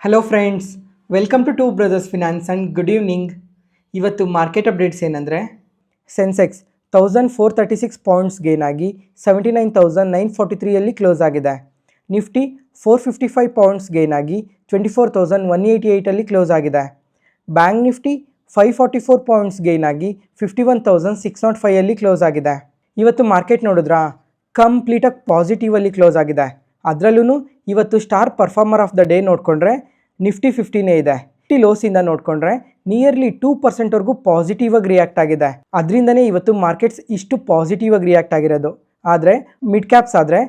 Hello friends, welcome to Brothers Finance and good evening. ಇವತ್ತು market updates ಏನಂದರೆ, Sensex 1436 points gain ಆಗಿ 79,943ಯಲ್ಲಿ close ಆಗಿದೆ. ನಿಫ್ಟಿ 455 ಪಾಯಿಂಟ್ಸ್ ಗೇನ್ ಆಗಿ 24,188ಅಲ್ಲಿ ಕ್ಲೋಸ್ ಆಗಿದೆ. ಬ್ಯಾಂಕ್ ನಿಫ್ಟಿ 544 ಪಾಯಿಂಟ್ಸ್ ಗೇನ್ ಆಗಿ 51,605ಅಲ್ಲಿ ಕ್ಲೋಸ್ ಆಗಿದೆ. ಇವತ್ತು ಮಾರ್ಕೆಟ್ ನೋಡಿದ್ರಾ, ಕಂಪ್ಲೀಟಾಗಿ ಪಾಸಿಟಿವಲ್ಲಿ ಕ್ಲೋಸ್ ಆಗಿದೆ. ಅದರಲ್ಲೂ ಇವತ್ತು star performer of the day ನೋಡಿಕೊಂಡ್ರೆ ನಿಫ್ಟಿ 50ನೇ ಇದೆ. ನಿಫ್ಟಿ ಲೋಸಿಂದ ನೋಡಿಕೊಂಡ್ರೆ ನಿಯರ್ಲಿ 2%ವರೆಗೂ ಪಾಸಿಟಿವ್ ಆಗಿ ರಿಯಾಕ್ಟ್ ಆಗಿದೆ. ಅದರಿಂದನೇ ಇವತ್ತು ಮಾರ್ಕೆಟ್ಸ್ ಇಷ್ಟು ಪಾಸಿಟಿವ್ ಆಗಿ ರಿಯಾಕ್ಟ್ ಆಗಿರೋದು. ಆದರೆ ಮಿಡ್ ಕ್ಯಾಪ್ಸ್ ಆದರೆ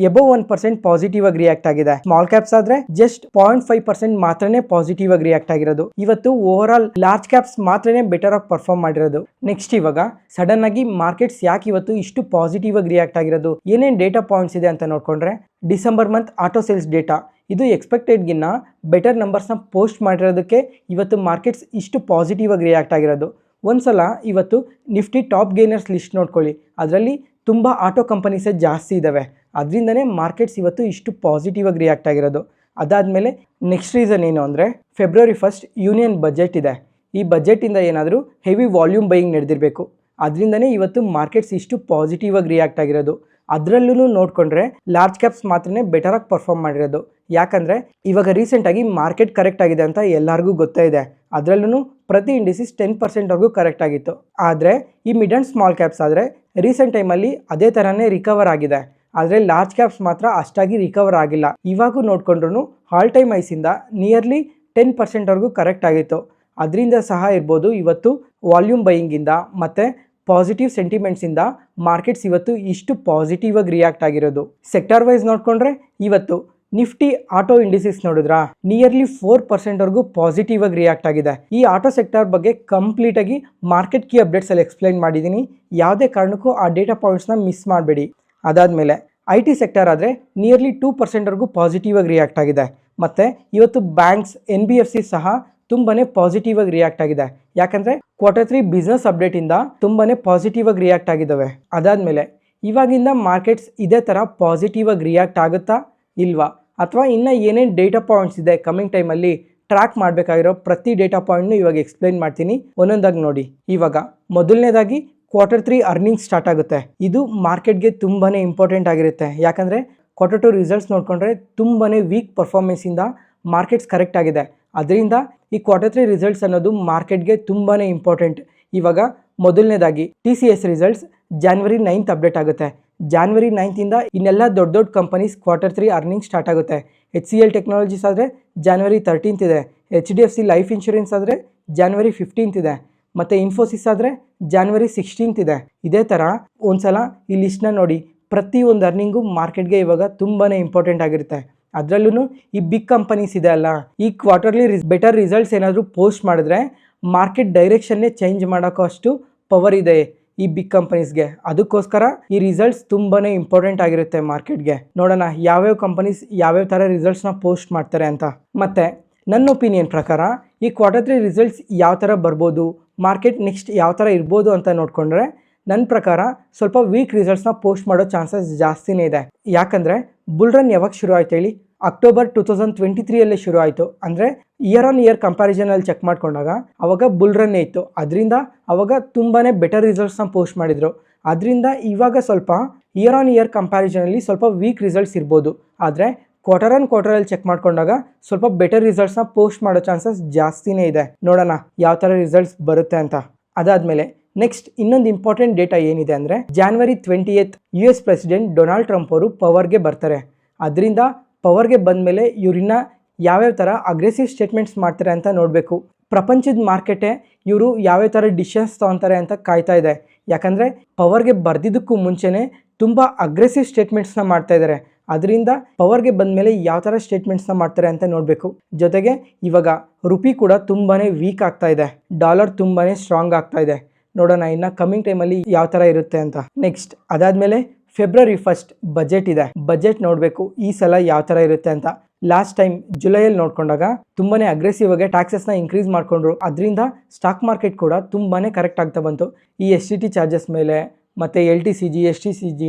ಎಬೋವ್ 1% ಪಾಸಿಟಿವ್ ಆಗಿ ರಿಯಾಕ್ಟ್ ಆಗಿದೆ. ಸ್ಮಾಲ್ ಕ್ಯಾಪ್ಸ್ ಆದ್ರೆ ಜಸ್ಟ್ 0.5% ಮಾತ್ರನೇ ಪಾಸಿಟಿವ್ ಆಗಿ ರಿಯಾಕ್ಟ್ ಆಗಿರೋದು. ಇವತ್ತು ಓವರ್ ಆಲ್ ಲಾರ್ಜ್ ಕ್ಯಾಪ್ಸ್ ಮಾತ್ರನೇ ಬೆಟರ್ ಆಗಿ ಪರ್ಫಾರ್ಮ್ ಮಾಡಿರೋದು. ನೆಕ್ಸ್ಟ್ ಇವಾಗ ಸಡನ್ ಆಗಿ ಮಾರ್ಕೆಟ್ಸ್ ಯಾಕೆ ಇವತ್ತು ಇಷ್ಟು ಪಾಸಿಟಿವ್ ಆಗಿ ರಿಯಾಕ್ಟ್ ಆಗಿರೋದು, ಏನೇನು ಡೇಟಾ ಪಾಯಿಂಟ್ಸ್ ಇದೆ ಅಂತ ನೋಡ್ಕೊಂಡ್ರೆ, December month auto sales data ಇದು ಎಕ್ಸ್ಪೆಕ್ಟೆಡ್ಗಿನ್ನ ಬೆಟರ್ ನಂಬರ್ಸ್ನ ಪೋಸ್ಟ್ ಮಾಡಿರೋದಕ್ಕೆ ಇವತ್ತು ಮಾರ್ಕೆಟ್ಸ್ ಇಷ್ಟು ಪಾಸಿಟಿವ್ ಆಗಿ ರಿಯಾಕ್ಟ್ ಆಗಿರೋದು. ಒಂದ್ಸಲ ಇವತ್ತು ನಿಫ್ಟಿ ಟಾಪ್ ಗೇನರ್ಸ್ ಲಿಸ್ಟ್ ನೋಡ್ಕೊಳ್ಳಿ, ಅದರಲ್ಲಿ ತುಂಬ ಆಟೋ ಕಂಪನೀಸೇ ಜಾಸ್ತಿ ಇದ್ದಾವೆ. ಅದರಿಂದನೇ ಮಾರ್ಕೆಟ್ಸ್ ಇವತ್ತು ಇಷ್ಟು ಪಾಸಿಟಿವ್ ಆಗಿ ರಿಯಾಕ್ಟ್ ಆಗಿರೋದು. ಅದಾದಮೇಲೆ ನೆಕ್ಸ್ಟ್ ರೀಸನ್ ಏನು ಅಂದರೆ, ಫೆಬ್ರವರಿ 1 ಯೂನಿಯನ್ ಬಜೆಟ್ ಇದೆ. ಈ ಬಜೆಟಿಂದ ಏನಾದರೂ ಹೆವಿ ವಾಲ್ಯೂಮ್ ಬೈಯಿಂಗ್ ನಡೆದಿರಬೇಕು. ಅದರಿಂದನೇ ಇವತ್ತು ಮಾರ್ಕೆಟ್ಸ್ ಇಷ್ಟು ಪಾಸಿಟಿವ್ ಆಗಿ ರಿಯಾಕ್ಟ್ ಆಗಿರೋದು. ಅದರಲ್ಲೂ ನೋಡಿಕೊಂಡ್ರೆ ಲಾರ್ಜ್ ಕ್ಯಾಪ್ಸ್ ಮಾತ್ರನೇ ಬೆಟರಾಗಿ ಪರ್ಫಾರ್ಮ್ ಮಾಡಿರೋದು. ಯಾಕಂದರೆ ಇವಾಗ ರೀಸೆಂಟಾಗಿ ಮಾರ್ಕೆಟ್ ಕರೆಕ್ಟ್ ಆಗಿದೆ ಅಂತ ಎಲ್ಲರಿಗೂ ಗೊತ್ತೇ ಇದೆ. ಅದರಲ್ಲೂ ಪ್ರತಿ ಇಂಡಿಸಿಸ್ 10%ವರೆಗೂ ಕರೆಕ್ಟ್ ಆಗಿತ್ತು. ಆದರೆ ಈ ಮಿಡ್ ಆ್ಯಂಡ್ ಸ್ಮಾಲ್ ಕ್ಯಾಪ್ಸ್ ಆದರೆ ರೀಸೆಂಟ್ ಟೈಮಲ್ಲಿ ಅದೇ ಥರನೇ ರಿಕವರ್ ಆಗಿದೆ. ಆದರೆ ಲಾರ್ಜ್ ಕ್ಯಾಪ್ಸ್ ಮಾತ್ರ ಅಷ್ಟಾಗಿ ರಿಕವರ್ ಆಗಿಲ್ಲ. ಇವಾಗೂ ನೋಡಿಕೊಂಡ್ರು ಆಲ್ ಟೈಮ್ ಐಸಿಂದ ನಿಯರ್ಲಿ 10%ವರೆಗೂ ಕರೆಕ್ಟ್ ಆಗಿತ್ತು. ಅದರಿಂದ ಸಹ ಇರ್ಬೋದು ಇವತ್ತು ವಾಲ್ಯೂಮ್ ಬೈಯಿಂಗಿಂದ ಮತ್ತು ಪಾಸಿಟಿವ್ ಸೆಂಟಿಮೆಂಟ್ಸಿಂದ ಮಾರ್ಕೆಟ್ಸ್ ಇವತ್ತು ಇಷ್ಟು ಪಾಸಿಟಿವ್ ಆಗಿ ರಿಯಾಕ್ಟ್ ಆಗಿರೋದು. ಸೆಕ್ಟಾರ್ ವೈಸ್ ನೋಡಿಕೊಂಡ್ರೆ ಇವತ್ತು ನಿಫ್ಟಿ ಆಟೋ ಇಂಡಿಸಿಸ್ ನೋಡಿದ್ರಾ, ನಿಯರ್ಲಿ 4%ವರೆಗೂ ಪಾಸಿಟಿವ್ ಆಗಿ ರಿಯಾಕ್ಟ್ ಆಗಿದೆ. ಈ ಆಟೋ ಸೆಕ್ಟಾರ್ ಬಗ್ಗೆ ಕಂಪ್ಲೀಟ್ ಆಗಿ ಮಾರ್ಕೆಟ್ ಕೀ ಅಪ್ಡೇಟ್ಸ್ ಅಲ್ಲಿ ಎಕ್ಸ್ಪ್ಲೈನ್ ಮಾಡಿದ್ದೀನಿ. ಯಾವುದೇ ಕಾರಣಕ್ಕೂ ಆ ಡೇಟಾ ಪಾಯಿಂಟ್ಸ್ನ ಮಿಸ್ ಮಾಡಬೇಡಿ. ಅದಾದಮೇಲೆ IT ಸೆಕ್ಟರ್ ಆದರೆ ನಿಯರ್ಲಿ 2%ವರೆಗೂ ಪಾಸಿಟಿವ್ ಆಗಿ ರಿಯಾಕ್ಟ್ ಆಗಿದೆ. ಮತ್ತು ಇವತ್ತು ಬ್ಯಾಂಕ್ಸ್, NBFC ಸಹ ತುಂಬಾ ಪಾಸಿಟಿವ್ ಆಗಿ ರಿಯಾಕ್ಟ್ ಆಗಿದೆ. ಯಾಕಂದರೆ Q3 ಬಿಸ್ನೆಸ್ ಅಪ್ಡೇಟಿಂದ ತುಂಬಾ ಪಾಸಿಟಿವ್ ಆಗಿ ರಿಯಾಕ್ಟ್ ಆಗಿದ್ದಾವೆ. ಅದಾದಮೇಲೆ ಇವಾಗಿಂದ ಮಾರ್ಕೆಟ್ಸ್ ಇದೇ ಥರ ಪಾಸಿಟಿವ್ ಆಗಿ ರಿಯಾಕ್ಟ್ ಆಗುತ್ತಾ ಇಲ್ವಾ, ಅಥವಾ ಇನ್ನು ಏನೇನು ಡೇಟಾ ಪಾಯಿಂಟ್ಸ್ ಇದೆ ಕಮಿಂಗ್ ಟೈಮಲ್ಲಿ ಟ್ರ್ಯಾಕ್ ಮಾಡಬೇಕಾಗಿರೋ ಪ್ರತಿ ಡೇಟಾ ಪಾಯಿಂಟ್ನು ಇವಾಗ ಎಕ್ಸ್ಪ್ಲೈನ್ ಮಾಡ್ತೀನಿ, ಒಂದೊಂದಾಗಿ ನೋಡಿ. ಇವಾಗ ಮೊದಲನೇದಾಗಿ Q3 ಅರ್ನಿಂಗ್ಸ್ ಸ್ಟಾರ್ಟ್ ಆಗುತ್ತೆ. ಇದು ಮಾರ್ಕೆಟ್ಗೆ ತುಂಬಾ ಇಂಪಾರ್ಟೆಂಟ್ ಆಗಿರುತ್ತೆ. ಯಾಕಂದರೆ Q2 ರಿಸಲ್ಟ್ಸ್ ನೋಡಿಕೊಂಡ್ರೆ ತುಂಬಾ ವೀಕ್ ಪರ್ಫಾರ್ಮೆನ್ಸಿಂದ ಮಾರ್ಕೆಟ್ಸ್ ಕರೆಕ್ಟ್ ಆಗಿದೆ. ಅದರಿಂದ ಈ Q3 ರಿಸಲ್ಟ್ಸ್ ಅನ್ನೋದು ಮಾರ್ಕೆಟ್ಗೆ ತುಂಬಾ ಇಂಪಾರ್ಟೆಂಟ್. ಇವಾಗ ಮೊದಲನೇದಾಗಿ TCS results January 9th update ಆಗುತ್ತೆ. January 9th ಇನ್ನೆಲ್ಲ ದೊಡ್ಡ ದೊಡ್ಡ ಕಂಪನೀಸ್ Q3 ಅರ್ನಿಂಗ್ಸ್ ಸ್ಟಾರ್ಟ್ ಆಗುತ್ತೆ. HCL ಟೆಕ್ನಾಲಜೀಸ್ ಆದರೆ January 13th ಇದೆ. HDFC ಲೈಫ್ ಇನ್ಶೂರೆನ್ಸ್ ಆದರೆ January 15th ಇದೆ. ಮತ್ತು ಇನ್ಫೋಸಿಸ್ ಆದರೆ January 16th ಇದೆ. ಇದೇ ಥರ ಒಂದ್ಸಲ ಈ ಲಿಸ್ಟ್ನ ನೋಡಿ. ಪ್ರತಿಯೊಂದು ಅರ್ನಿಂಗು ಮಾರ್ಕೆಟ್ಗೆ ಇವಾಗ ತುಂಬಾ ಇಂಪಾರ್ಟೆಂಟ್ ಆಗಿರುತ್ತೆ. ಅದರಲ್ಲೂ ಈ ಬಿಗ್ ಕಂಪನೀಸ್ ಇದೆ ಅಲ್ಲ, ಈ ಕ್ವಾರ್ಟರ್ಲಿ ಬೆಟರ್ ರಿಸಲ್ಟ್ಸ್ ಏನಾದರೂ ಪೋಸ್ಟ್ ಮಾಡಿದ್ರೆ ಮಾರ್ಕೆಟ್ ಡೈರೆಕ್ಷನ್ನೇ ಚೇಂಜ್ ಮಾಡೋಕ್ಕೋ ಅಷ್ಟು ಪವರ್ ಇದೆ ಈ ಬಿಗ್ ಕಂಪನೀಸ್ಗೆ. ಅದಕ್ಕೋಸ್ಕರ ಈ ರಿಸಲ್ಟ್ಸ್ ತುಂಬಾ ಇಂಪಾರ್ಟೆಂಟ್ ಆಗಿರುತ್ತೆ ಮಾರ್ಕೆಟ್ಗೆ. ನೋಡೋಣ ಯಾವ್ಯಾವ ಕಂಪನೀಸ್ ಯಾವ್ಯಾವ ಥರ ರಿಸಲ್ಟ್ಸ್ನ ಪೋಸ್ಟ್ ಮಾಡ್ತಾರೆ ಅಂತ. ಮತ್ತು ನನ್ನ ಒಪಿನಿಯನ್ ಪ್ರಕಾರ ಈ Q3 ರಿಸಲ್ಟ್ಸ್ ಯಾವ ಥರ ಬರ್ಬೋದು, ಮಾರ್ಕೆಟ್ ನೆಕ್ಸ್ಟ್ ಯಾವ ಥರ ಇರ್ಬೋದು ಅಂತ ನೋಡಿಕೊಂಡ್ರೆ, ನನ್ನ ಪ್ರಕಾರ ಸ್ವಲ್ಪ ವೀಕ್ ರಿಸಲ್ಟ್ಸ್ನ ಪೋಸ್ಟ್ ಮಾಡೋ ಚಾನ್ಸಸ್ ಜಾಸ್ತಿನೇ ಇದೆ. ಯಾಕಂದರೆ ಬುಲ್ ರನ್ ಯಾವಾಗ ಶುರು ಆಯ್ತು ಹೇಳಿ, ಅಕ್ಟೋಬರ್ 2023 ಶುರು ಆಯಿತು. ಅಂದರೆ ಇಯರ್ ಆನ್ ಇಯರ್ ಕಂಪ್ಯಾರಿಸನಲ್ಲಿ ಚೆಕ್ ಮಾಡ್ಕೊಂಡಾಗ ಅವಾಗ ಬುಲ್ ರನ್ನೇ ಇತ್ತು. ಅದರಿಂದ ಅವಾಗ ತುಂಬಾ ಬೆಟರ್ ರಿಸಲ್ಟ್ಸ್ನ ಪೋಸ್ಟ್ ಮಾಡಿದರು. ಅದರಿಂದ ಇವಾಗ ಸ್ವಲ್ಪ ಇಯರ್ ಆನ್ ಇಯರ್ ಕಂಪ್ಯಾರಿಸನಲ್ಲಿ ಸ್ವಲ್ಪ ವೀಕ್ ರಿಸಲ್ಟ್ಸ್ ಇರ್ಬೋದು. ಆದರೆ ಕ್ವಾರ್ಟರಲ್ಲಿ ಚೆಕ್ ಮಾಡ್ಕೊಂಡಾಗ ಸ್ವಲ್ಪ ಬೆಟರ್ ರಿಸಲ್ಟ್ಸ್ನ ಪೋಸ್ಟ್ ಮಾಡೋ ಚಾನ್ಸಸ್ ಜಾಸ್ತಿನೇ ಇದೆ. ನೋಡೋಣ ಯಾವ ಥರ ರಿಸಲ್ಟ್ಸ್ ಬರುತ್ತೆ ಅಂತ. ಅದಾದಮೇಲೆ ನೆಕ್ಸ್ಟ್ ಇನ್ನೊಂದು ಇಂಪಾರ್ಟೆಂಟ್ ಡೇಟಾ ಏನಿದೆ ಅಂದರೆ, January 20th US president Donald Trump ಅವರು ಪವರ್ಗೆ ಬರ್ತಾರೆ. ಅದರಿಂದ ಪವರ್ಗೆ ಬಂದಮೇಲೆ ಇವರಿನ್ನ ಯಾವ್ಯಾವ ಥರ ಅಗ್ರೆಸಿವ್ ಸ್ಟೇಟ್ಮೆಂಟ್ಸ್ ಮಾಡ್ತಾರೆ ಅಂತ ನೋಡಬೇಕು. ಪ್ರಪಂಚದ ಮಾರ್ಕೆಟೇ ಇವರು ಯಾವ್ಯಾವ ಥರ ಡಿಸಿಷನ್ಸ್ ತೊಗೊತಾರೆ ಅಂತ ಕಾಯ್ತಾ ಇದೆ. ಯಾಕಂದರೆ ಪವರ್ಗೆ ಬರ್ದಿದ್ದಕ್ಕೂ ಮುಂಚೆನೇ ತುಂಬ ಅಗ್ರೆಸಿವ್ ಸ್ಟೇಟ್ಮೆಂಟ್ಸ್ನ ಮಾಡ್ತಾ ಇದ್ದಾರೆ. ಅದರಿಂದ ಪವರ್ಗೆ ಬಂದಮೇಲೆ ಯಾವ ಥರ ಸ್ಟೇಟ್ಮೆಂಟ್ಸ್ನ ಮಾಡ್ತಾರೆ ಅಂತ ನೋಡಬೇಕು. ಜೊತೆಗೆ ಇವಾಗ ರುಪಿ ಕೂಡ ತುಂಬಾ ವೀಕ್ ಆಗ್ತಾ ಇದೆ, ಡಾಲರ್ ತುಂಬಾ ಸ್ಟ್ರಾಂಗ್ ಆಗ್ತಾ ಇದೆ. ನೋಡೋಣ ಇನ್ನು ಕಮಿಂಗ್ ಟೈಮಲ್ಲಿ ಯಾವ ಥರ ಇರುತ್ತೆ ಅಂತ. ನೆಕ್ಸ್ಟ್ ಅದಾದಮೇಲೆ February 1 ಬಜೆಟ್ ಇದೆ. ಬಜೆಟ್ ನೋಡಬೇಕು ಈ ಸಲ ಯಾವ ಥರ ಇರುತ್ತೆ ಅಂತ. ಲಾಸ್ಟ್ ಟೈಮ್ ಜುಲೈಯಲ್ಲಿ ನೋಡ್ಕೊಂಡಾಗ ತುಂಬಾ ಅಗ್ರೆಸಿವ್ ಆಗಿ ಟ್ಯಾಕ್ಸಸ್ನ ಇನ್ಕ್ರೀಸ್ ಮಾಡಿಕೊಂಡ್ರು. ಅದರಿಂದ ಸ್ಟಾಕ್ ಮಾರ್ಕೆಟ್ ಕೂಡ ತುಂಬಾ ಕರೆಕ್ಟ್ ಆಗ್ತಾ ಬಂತು. ಈ STT ಚಾರ್ಜಸ್ ಮೇಲೆ ಮತ್ತು LTCG, STCG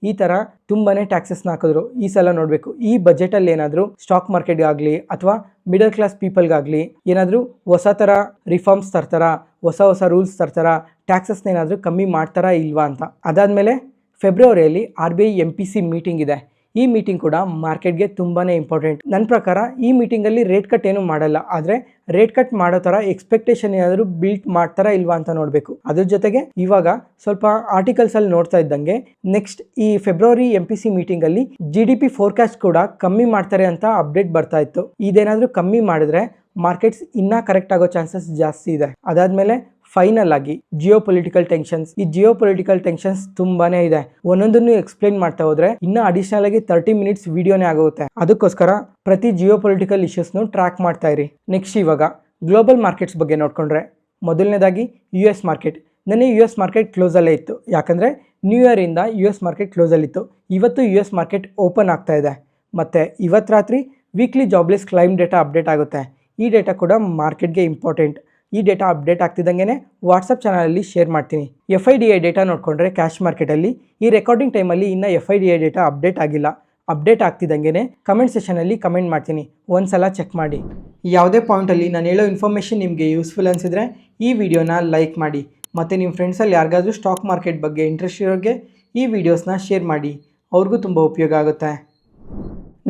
ಈ ಥರ ತುಂಬಾ ಟ್ಯಾಕ್ಸಸ್ನ ಹಾಕಿದ್ರು. ಈ ಸಲ ನೋಡಬೇಕು ಈ ಬಜೆಟಲ್ಲಿ ಏನಾದರೂ ಸ್ಟಾಕ್ ಮಾರ್ಕೆಟ್ಗಾಗಲಿ ಅಥವಾ ಮಿಡಲ್ ಕ್ಲಾಸ್ ಪೀಪಲ್ಗಾಗಲಿ ಏನಾದರೂ ಹೊಸ ಥರ ರಿಫಾರ್ಮ್ಸ್ ತರ್ತಾರಾ, ಹೊಸ ರೂಲ್ಸ್ ತರ್ತಾರಾ, ಟ್ಯಾಕ್ಸಸ್ನ ಏನಾದರೂ ಕಮ್ಮಿ ಮಾಡ್ತಾರಾ ಇಲ್ವಾ ಅಂತ. ಅದಾದಮೇಲೆ ಫೆಬ್ರವರಿಯಲ್ಲಿ RBI MPC ಮೀಟಿಂಗ್ ಇದೆ. ಈ ಮೀಟಿಂಗ್ ಕೂಡ ಮಾರ್ಕೆಟ್ಗೆ ತುಂಬಾ ಇಂಪಾರ್ಟೆಂಟ್. ನನ್ನ ಪ್ರಕಾರ ಈ ಮೀಟಿಂಗಲ್ಲಿ ರೇಟ್ ಕಟ್ ಏನು ಮಾಡಲ್ಲ, ಆದರೆ ರೇಟ್ ಕಟ್ ಮಾಡೋ ಥರ ಎಕ್ಸ್ಪೆಕ್ಟೇಷನ್ ಏನಾದರೂ ಬಿಲ್ಟ್ ಮಾಡ್ತಾರಾ ಇಲ್ವಾ ಅಂತ ನೋಡಬೇಕು. ಅದ್ರ ಜೊತೆಗೆ ಇವಾಗ ಸ್ವಲ್ಪ ಆರ್ಟಿಕಲ್ಸಲ್ಲಿ ನೋಡ್ತಾ ಇದ್ದಂಗೆ ನೆಕ್ಸ್ಟ್ ಈ ಫೆಬ್ರವರಿ MPC ಮೀಟಿಂಗಲ್ಲಿ GDP ಫೋರ್ಕಾಸ್ಟ್ ಕೂಡ ಕಮ್ಮಿ ಮಾಡ್ತಾರೆ ಅಂತ ಅಪ್ಡೇಟ್ ಬರ್ತಾ ಇತ್ತು. ಇದೇನಾದರೂ ಕಮ್ಮಿ ಮಾಡಿದ್ರೆ ಮಾರ್ಕೆಟ್ಸ್ ಇನ್ನೂ ಕರೆಕ್ಟ್ ಆಗೋ ಚಾನ್ಸಸ್ ಜಾಸ್ತಿ ಇದೆ. ಅದಾದಮೇಲೆ ಫೈನಲ್ ಆಗಿ ಜಿಯೋಪೊಲಿಟಿಕಲ್ ಟೆನ್ಷನ್ಸ್. ಈ ಜಿಯೋಪೊಲಿಟಿಕಲ್ ಟೆನ್ಷನ್ಸ್ ತುಂಬಾನೇ ಇದೆ. ಒಂದೊಂದನ್ನು ಎಕ್ಸ್ಪ್ಲೈನ್ ಮಾಡ್ತಾ ಹೋದ್ರೆ ಇನ್ನೂ ಅಡಿಷನಲ್ ಆಗಿ 30 ಮಿನಿಟ್ಸ್ ವಿಡಿಯೋನೇ ಆಗುತ್ತೆ. ಅದಕ್ಕೋಸ್ಕರ ಪ್ರತಿ ಜಿಯೋಪೊಲಿಟಿಕಲ್ ಇಶ್ಯೂಸ್ನು ಟ್ರ್ಯಾಕ್ ಮಾಡ್ತಾ ಇರಿ. ನೆಕ್ಸ್ಟ್ ಇವಾಗ ಗ್ಲೋಬಲ್ ಮಾರ್ಕೆಟ್ಸ್ ಬಗ್ಗೆ ನೋಡ್ಕೊಂಡ್ರೆ ಮೊದಲನೇದಾಗಿ US ಮಾರ್ಕೆಟ್. ನೆನ್ನೆ US ಮಾರ್ಕೆಟ್ ಕ್ಲೋಸಲ್ಲೇ ಇತ್ತು, ಯಾಕಂದರೆ ನ್ಯೂ ಇಯರ್ ಇಂದ US ಮಾರ್ಕೆಟ್ ಕ್ಲೋಸಲ್ಲಿತ್ತು. ಇವತ್ತು US ಮಾರ್ಕೆಟ್ ಓಪನ್ ಆಗ್ತಾ ಇದೆ. ಮತ್ತು ಇವತ್ತು ರಾತ್ರಿ weekly jobless claim data update ಆಗುತ್ತೆ. ಈ ಡೇಟಾ ಕೂಡ ಮಾರ್ಕೆಟ್ಗೆ ಇಂಪಾರ್ಟೆಂಟ್. ಈ ಡೇಟಾ ಅಪ್ಡೇಟ್ ಆಗ್ತಿದ್ದಂಗೆ ವಾಟ್ಸಪ್ ಚಾನಲಲ್ಲಿ ಶೇರ್ ಮಾಡ್ತೀನಿ. FIDI ಡೇಟಾ ನೋಡಿಕೊಂಡ್ರೆ ಕ್ಯಾಶ್ ಮಾರ್ಕೆಟಲ್ಲಿ ಈ ರೆಕಾರ್ಡಿಂಗ್ ಟೈಮಲ್ಲಿ ಇನ್ನೂ FIDI ಡೇಟಾ ಅಪ್ಡೇಟ್ ಆಗಿಲ್ಲ. ಅಪ್ಡೇಟ್ ಆಗ್ತಿದ್ದಂಗೆ ಕಮೆಂಟ್ ಸೆಷನಲ್ಲಿ ಕಮೆಂಟ್ ಮಾಡ್ತೀನಿ, ಒಂದ್ಸಲ ಚೆಕ್ ಮಾಡಿ. ಯಾವುದೇ ಪಾಯಿಂಟಲ್ಲಿ ನಾನು ಹೇಳೋ ಇನ್ಫಾರ್ಮೇಷನ್ ನಿಮಗೆ ಯೂಸ್ಫುಲ್ ಅನಿಸಿದ್ರೆ ಈ ವಿಡಿಯೋನ ಲೈಕ್ ಮಾಡಿ. ಮತ್ತು ನಿಮ್ಮ ಫ್ರೆಂಡ್ಸಲ್ಲಿ ಯಾರಿಗಾದ್ರೂ ಸ್ಟಾಕ್ ಮಾರ್ಕೆಟ್ ಬಗ್ಗೆ ಇಂಟ್ರೆಸ್ಟ್ ಇರೋರಿಗೆ ಈ ವಿಡಿಯೋಸ್ನ ಶೇರ್ ಮಾಡಿ, ಅವ್ರಿಗೂ ತುಂಬ ಉಪಯೋಗ ಆಗುತ್ತೆ.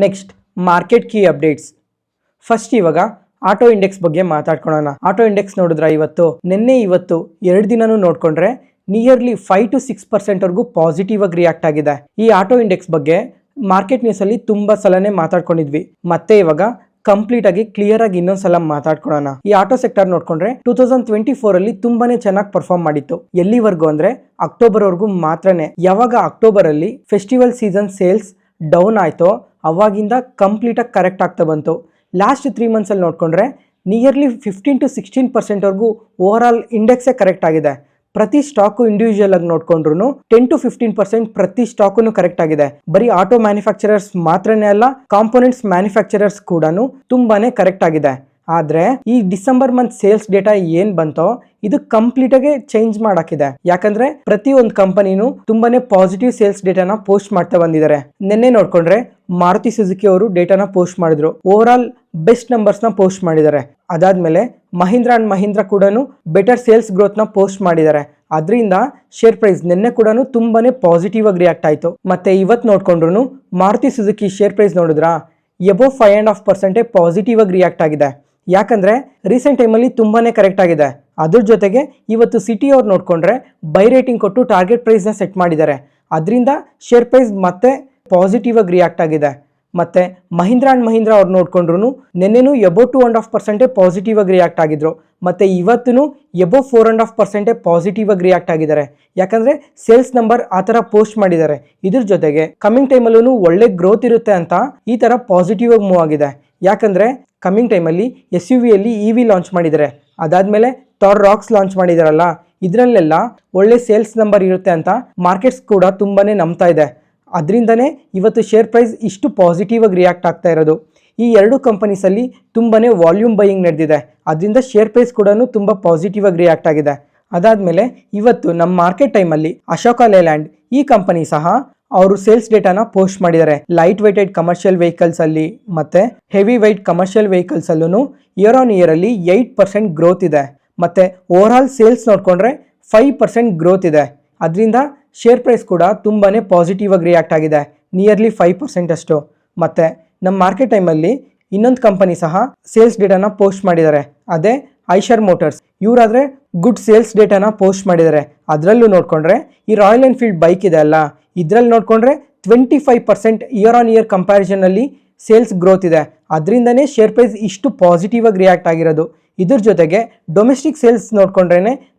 Next market key updates. First ಇವಾಗ ಆಟೋ ಇಂಡೆಕ್ಸ್ ಬಗ್ಗೆ ಮಾತಾಡ್ಕೊಳ್ಳೋಣ. ಆಟೋ ಇಂಡೆಕ್ಸ್ ನೋಡಿದ್ರೆ ನಿನ್ನೆ ಇವತ್ತು 2 ದಿನನೂ ನೋಡಿಕೊಂಡ್ರೆ ನಿಯರ್ಲಿ 5 to 6% ಪಾಸಿಟಿವ್ ಆಗಿ ರಿಯಾಕ್ಟ್ ಆಗಿದೆ. ಈ ಆಟೋ ಇಂಡೆಕ್ಸ್ ಬಗ್ಗೆ ಮಾರ್ಕೆಟ್ ನ್ಯೂಸಲ್ಲಿ ತುಂಬ ಸಲನೇ ಮಾತಾಡ್ಕೊಂಡಿದ್ವಿ. ಮತ್ತೆ ಇವಾಗ ಕಂಪ್ಲೀಟ್ ಆಗಿ ಕ್ಲಿಯರ್ ಆಗಿ ಇನ್ನೊಂದ್ಸಲ ಮಾತಾಡ್ಕೊಳ್ಳೋಣ. ಈ ಆಟೋ ಸೆಕ್ಟರ್ ನೋಡ್ಕೊಂಡ್ರೆ 2024 ಅಲ್ಲಿ ತುಂಬಾನೇ ಚೆನ್ನಾಗಿ ಪರ್ಫಾರ್ಮ್ ಮಾಡಿತ್ತು. ಎಲ್ಲಿವರೆಗೂ ಅಂದ್ರೆ ಅಕ್ಟೋಬರ್ ವರೆಗೂ ಮಾತ್ರನೇ. ಯಾವಾಗ ಅಕ್ಟೋಬರ್ ಅಲ್ಲಿ ಫೆಸ್ಟಿವಲ್ ಸೀಸನ್ ಸೇಲ್ಸ್ ಡೌನ್ ಆಯ್ತೋ ಅವಾಗಿಂದ ಕಂಪ್ಲೀಟ್ ಆಗಿ ಕರೆಕ್ಟ್ ಆಗ್ತಾ ಬಂತು. ಲಾಸ್ಟ್ 3 ಮಂತ್ಸಲ್ಲಿ ನೋಡಿಕೊಂಡ್ರೆ ನಿಯರ್ಲಿ 15 to 16% ಓವರ್ ಆಲ್ ಇಂಡೆಕ್ಸೇ ಕರೆಕ್ಟ್ ಆಗಿದೆ. ಪ್ರತಿ ಸ್ಟಾಕು ಇಂಡಿವಿಜುವಲ್ ಆಗಿ ನೋಡ್ಕೊಂಡ್ರು 10 to 15% ಪ್ರತಿ ಸ್ಟಾಕು ಕರೆಕ್ಟ್ ಆಗಿದೆ. ಬರೀ ಆಟೋ ಮ್ಯಾನುಫ್ಯಾಕ್ಚರರ್ಸ್ ಮಾತ್ರನೇ ಅಲ್ಲ, ಕಾಂಪೋನೆಂಟ್ಸ್ ಮ್ಯಾನುಫ್ಯಾಕ್ಚರರ್ಸ್ ಕೂಡ ತುಂಬಾನೇ ಕರೆಕ್ಟ್ ಆಗಿದೆ. ಆದರೆ ಈ ಡಿಸೆಂಬರ್ ಮಂತ್ ಸೇಲ್ಸ್ ಡೇಟಾ ಏನ್ ಬಂತೋ ಇದು ಕಂಪ್ಲೀಟ್ ಆಗಿ ಚೇಂಜ್ ಮಾಡಾಕಿದೆ. ಯಾಕಂದ್ರೆ ಪ್ರತಿ ಒಂದು ಕಂಪನಿನೂ ತುಂಬಾನೇ ಪಾಸಿಟಿವ್ ಸೇಲ್ಸ್ ಡೇಟಾನ ಪೋಸ್ಟ್ ಮಾಡ್ತಾ ಬಂದಿದ್ದಾರೆ. ನಿನ್ನೆ ನೋಡ್ಕೊಂಡ್ರೆ ಮಾರುತಿ ಸುಜುಕಿ ಅವರು ಡೇಟಾನ ಪೋಸ್ಟ್ ಮಾಡಿದ್ರು, ಓವರ್ ಆಲ್ ಬೆಸ್ಟ್ ನಂಬರ್ಸ್ ನ ಪೋಸ್ಟ್ ಮಾಡಿದ್ದಾರೆ. ಅದಾದ್ಮೇಲೆ ಮಹೀಂದ್ರ ಅಂಡ್ ಮಹೀಂದ್ರ ಕೂಡ ಬೆಟರ್ ಸೇಲ್ಸ್ ಗ್ರೋತ್ ನ ಪೋಸ್ಟ್ ಮಾಡಿದ್ದಾರೆ. ಅದರಿಂದ ಶೇರ್ ಪ್ರೈಸ್ ನಿನ್ನೆ ಕೂಡ ತುಂಬಾನೇ ಪಾಸಿಟಿವ್ ಆಗಿ ರಿಯಾಕ್ಟ್ ಆಯ್ತು. ಮತ್ತೆ ಇವತ್ತು ನೋಡ್ಕೊಂಡ್ರು ಮಾರುತಿ ಸುಜುಕಿ ಶೇರ್ ಪ್ರೈಸ್ ನೋಡಿದ್ರಾ ಎಬೋವ್ 5.5% ಪಾಸಿಟಿವ್ ಆಗಿ ರಿಯಾಕ್ಟ್ ಆಗಿದೆ. ಯಾಕಂದ್ರೆ ರೀಸೆಂಟ್ ಟೈಮಲ್ಲಿ ತುಂಬಾನೇ ಕರೆಕ್ಟ್ ಆಗಿದೆ. ಅದ್ರ ಜೊತೆಗೆ ಇವತ್ತು ಸಿಟಿ ಅವ್ರು ನೋಡ್ಕೊಂಡ್ರೆ ಬೈ ರೇಟಿಂಗ್ ಕೊಟ್ಟು ಟಾರ್ಗೆಟ್ ಪ್ರೈಸ್ನ ಸೆಟ್ ಮಾಡಿದ್ದಾರೆ. ಅದರಿಂದ ಶೇರ್ ಪ್ರೈಸ್ ಮತ್ತೆ ಪಾಸಿಟಿವ್ ಆಗಿ ರಿಯಾಕ್ಟ್ ಆಗಿದೆ. ಮತ್ತೆ ಮಹೀಂದ್ರ ಅಂಡ್ ಮಹೀಂದ್ರ ಅವ್ರು ನೋಡ್ಕೊಂಡ್ರು ನಿನ್ನೆನೂ ಎಬೋವ್ 2.5% ಪಾಸಿಟಿವ್ ಆಗಿ ರಿಯಾಕ್ಟ್ ಆಗಿದ್ರು. ಮತ್ತೆ ಇವತ್ತು ಎಬೋವ್ 4.5% ಪಾಸಿಟಿವ್ ಆಗಿ ರಿಯಾಕ್ಟ್ ಆಗಿದ್ದಾರೆ. ಯಾಕಂದ್ರೆ ಸೇಲ್ಸ್ ನಂಬರ್ ಆ ಥರ ಪೋಸ್ಟ್ ಮಾಡಿದ್ದಾರೆ. ಇದ್ರ ಜೊತೆಗೆ ಕಮಿಂಗ್ ಟೈಮಲ್ಲೂ ಒಳ್ಳೆ ಗ್ರೋತ್ ಇರುತ್ತೆ ಅಂತ ಈ ಥರ ಪಾಸಿಟಿವ್ ಆಗಿ ಮೂವ್ ಆಗಿದೆ. ಯಾಕಂದ್ರೆ ಕಮಿಂಗ್ ಟೈಮಲ್ಲಿ SUV ಯಲ್ಲಿ EV ಲಾಂಚ್ ಮಾಡಿದ್ದಾರೆ. ಅದಾದ್ಮೇಲೆ ಥಾರ್ ರಾಕ್ಸ್ ಲಾಂಚ್ ಮಾಡಿದಾರಲ್ಲ, ಇದರಲ್ಲೆಲ್ಲ ಒಳ್ಳೆ ಸೇಲ್ಸ್ ನಂಬರ್ ಇರುತ್ತೆ ಅಂತ ಮಾರ್ಕೆಟ್ಸ್ ಕೂಡ ತುಂಬಾನೇ ನಂಬ್ತಾ ಇದೆ. ಅದರಿಂದನೇ ಇವತ್ತು ಶೇರ್ ಪ್ರೈಸ್ ಇಷ್ಟು ಪಾಸಿಟಿವ್ ಆಗಿ ರಿಯಾಕ್ಟ್ ಆಗ್ತಾ ಇರೋದು. ಈ ಎರಡು ಕಂಪನೀಸಲ್ಲಿ ತುಂಬಾನೇ ವಾಲ್ಯೂಮ್ ಬೈಯಿಂಗ್ ನಡೆದಿದೆ. ಅದರಿಂದ ಶೇರ್ ಪ್ರೈಸ್ ಕೂಡ ತುಂಬ ಪಾಸಿಟಿವ್ ಆಗಿ ರಿಯಾಕ್ಟ್ ಆಗಿದೆ. ಅದಾದಮೇಲೆ ಇವತ್ತು ನಮ್ಮ ಮಾರ್ಕೆಟ್ ಟೈಮಲ್ಲಿ ಅಶೋಕ ಲೇಲ್ಯಾಂಡ್ ಈ ಕಂಪನಿ ಸಹ ಅವರು ಸೇಲ್ಸ್ ಡೇಟಾನ ಪೋಸ್ಟ್ ಮಾಡಿದ್ದಾರೆ. ಲೈಟ್ ವೆಯ್ಟೆಡ್ ಕಮರ್ಷಿಯಲ್ ವೆಹಿಕಲ್ಸ್ ಅಲ್ಲಿ ಮತ್ತೆ ಹೆವಿ ವೆಯ್ಟ್ ಕಮರ್ಷಿಯಲ್ ವೆಹಿಕಲ್ಸ್ ಅಲ್ಲೂ ಇಯರ್ ಆನ್ ಇಯರ್ ಅಲ್ಲಿ 8% ಗ್ರೋತ್ ಇದೆ. ಮತ್ತೆ ಓವರ್ ಆಲ್ ಸೇಲ್ಸ್ ನೋಡ್ಕೊಂಡ್ರೆ 5% ಗ್ರೋತ್ ಇದೆ. ಅದರಿಂದ ಶೇರ್ ಪ್ರೈಸ್ ಕೂಡ ತುಂಬಾನೇ ಪಾಸಿಟಿವ್ ಆಗಿ ರಿಯಾಕ್ಟ್ ಆಗಿದೆ, ನಿಯರ್ಲಿ 5% ಅಷ್ಟು. ಮತ್ತೆ ನಮ್ಮ ಮಾರ್ಕೆಟ್ ಟೈಮಲ್ಲಿ ಇನ್ನೊಂದು ಕಂಪನಿ ಸಹ ಸೇಲ್ಸ್ ಡೇಟಾನ ಪೋಸ್ಟ್ ಮಾಡಿದ್ದಾರೆ, ಅದೇ ಐಶರ್ ಮೋಟರ್ಸ್. ಇವರಾದ್ರೆ ಗುಡ್ ಸೇಲ್ಸ್ ಡೇಟಾನ ಪೋಸ್ಟ್ ಮಾಡಿದ್ದಾರೆ. ಅದರಲ್ಲೂ ನೋಡ್ಕೊಂಡ್ರೆ ಈ ರಾಯಲ್ ಎನ್ಫೀಲ್ಡ್ ಬೈಕ್ ಇದೆ ಅಲ್ಲ, ಇದರಲ್ಲಿ ನೋಡ್ಕೊಂಡ್ರೆ 25% ಇಯರ್ ಆನ್ ಇಯರ್ ಕಂಪ್ಯಾರಿಸನ್ ಅಲ್ಲಿ ಸೇಲ್ಸ್ ಗ್ರೋತ್ ಇದೆ. ಅದರಿಂದನೇ ಶೇರ್ ಪ್ರೈಸ್ ಇಷ್ಟು ಪಾಸಿಟಿವ್ ಆಗಿ ರಿಯಾಕ್ಟ್ ಆಗಿರೋದು. ಇದ್ರ ಜೊತೆಗೆ ಡೊಮೆಸ್ಟಿಕ್ ಸೇಲ್ಸ್ ನೋಡ್ಕೊಂಡ್ರೆ